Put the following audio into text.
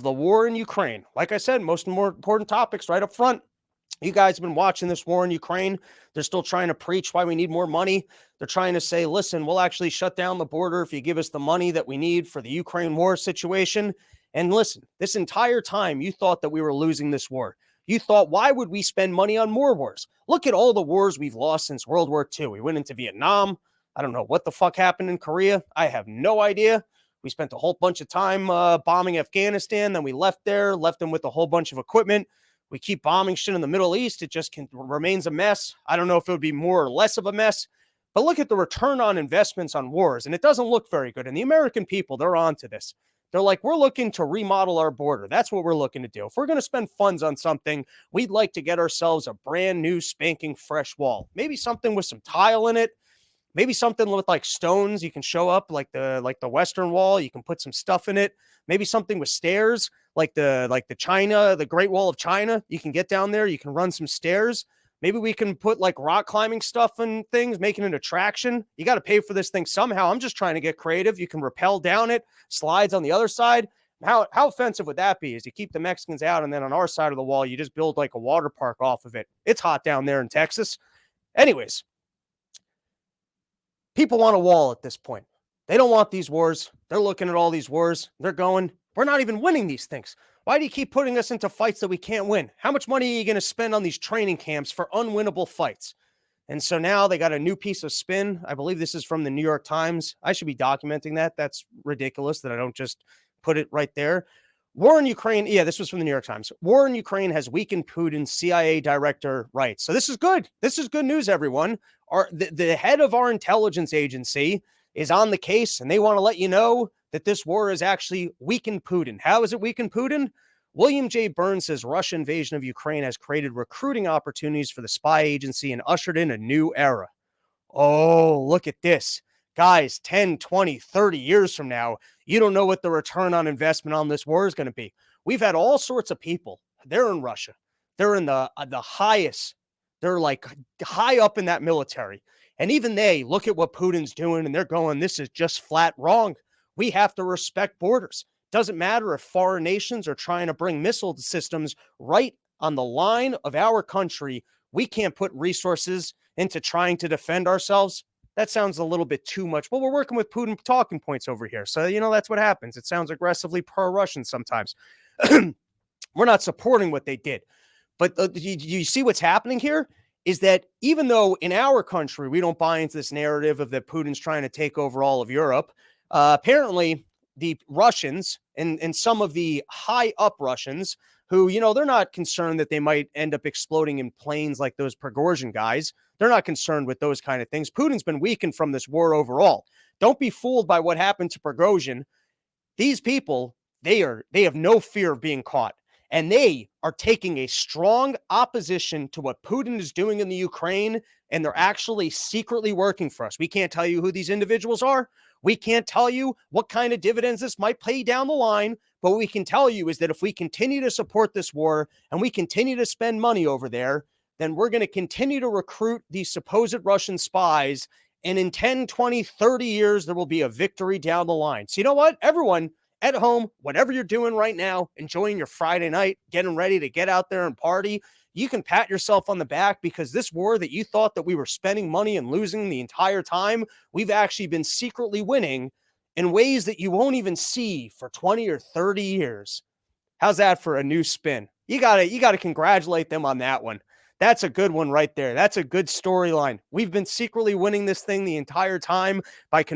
the war in Ukraine. Like I said, most more important topics right up front. You guys have been watching this war in Ukraine. They're still trying to preach why we need more money. They're trying to say, listen, we'll actually shut down the border if you give us the money that we need for the Ukraine war situation. And listen, this entire time you thought that we were losing this war. You thought, why would we spend money on more wars? Look at all the wars we've lost since World War II. We went into Vietnam. I don't know what the fuck happened in Korea. I have no idea. We spent a whole bunch of time bombing Afghanistan. Then we left them with a whole bunch of equipment. We keep bombing shit in the Middle East. It just remains a mess. I don't know if it would be more or less of a mess, but look at the return on investments on wars, and it doesn't look very good. And the American people, they're on to this. They're like, we're looking to remodel our border. That's what we're looking to do. If we're going to spend funds on something, we'd like to get ourselves a brand new spanking fresh wall. Maybe something with some tile in it. Maybe something with like stones you can show up like the Western Wall. You can put some stuff in it. Maybe something with stairs like the Great Wall of China. You can get down there. You can run some stairs. Maybe we can put like rock climbing stuff and things, making an attraction. You got to pay for this thing somehow. I'm just trying to get creative. You can rappel down it, slides on the other side. How offensive would that be? Is you keep the Mexicans out, and then on our side of the wall, you just build like a water park off of it. It's hot down there in Texas. Anyways, people want a wall at this point. They don't want these wars. They're looking at all these wars. They're going, we're not even winning these things. Why do you keep putting us into fights that we can't win? How much money are you going to spend on these training camps for unwinnable fights? And so now they got a new piece of spin. I believe this is from the New York Times. I should be documenting that. That's ridiculous that I don't just put it right there. War in Ukraine. Yeah, this was from the New York Times. War in Ukraine has weakened Putin's CIA director rights. So this is good. This is good news, everyone. The head of our intelligence agency is on the case, and they want to let you know that this war has actually weakened Putin. How has it weakened Putin? William J. Burns says Russian invasion of Ukraine has created recruiting opportunities for the spy agency and ushered in a new era. Oh, look at this. Guys, 10, 20, 30 years from now, you don't know what the return on investment on this war is going to be. We've had all sorts of people. They're in Russia. They're in the highest. They're like high up in that military. And even they look at what Putin's doing and they're going, this is just flat wrong. We have to respect borders. Doesn't matter if foreign nations are trying to bring missile systems right on the line of our country. We can't put resources into trying to defend ourselves. That sounds a little bit too much. Well, we're working with Putin talking points over here. So, that's what happens. It sounds aggressively pro-Russian sometimes. We're not supporting what they did. But you see what's happening here is that even though in our country, we don't buy into this narrative of that Putin's trying to take over all of Europe, apparently the Russians and some of the high up Russians who, they're not concerned that they might end up exploding in planes like those Prigozhin guys. They're not concerned with those kind of things. Putin's been weakened from this war overall. Don't be fooled by what happened to Prigozhin. These people, they have no fear of being caught. And they are taking a strong opposition to what Putin is doing in the Ukraine, and they're actually secretly working for us. We can't tell you who these individuals are. We can't tell you what kind of dividends this might pay down the line, but what we can tell you is that if we continue to support this war and we continue to spend money over there, then we're going to continue to recruit these supposed Russian spies, and in 10, 20, 30 years, there will be a victory down the line. So you know what? Everyone at home, whatever you're doing right now, enjoying your Friday night, getting ready to get out there and party, you can pat yourself on the back because this war that you thought that we were spending money and losing the entire time, we've actually been secretly winning in ways that you won't even see for 20 or 30 years. How's that for a new spin? You got to congratulate them on that one. That's a good one right there. That's a good storyline. We've been secretly winning this thing the entire time by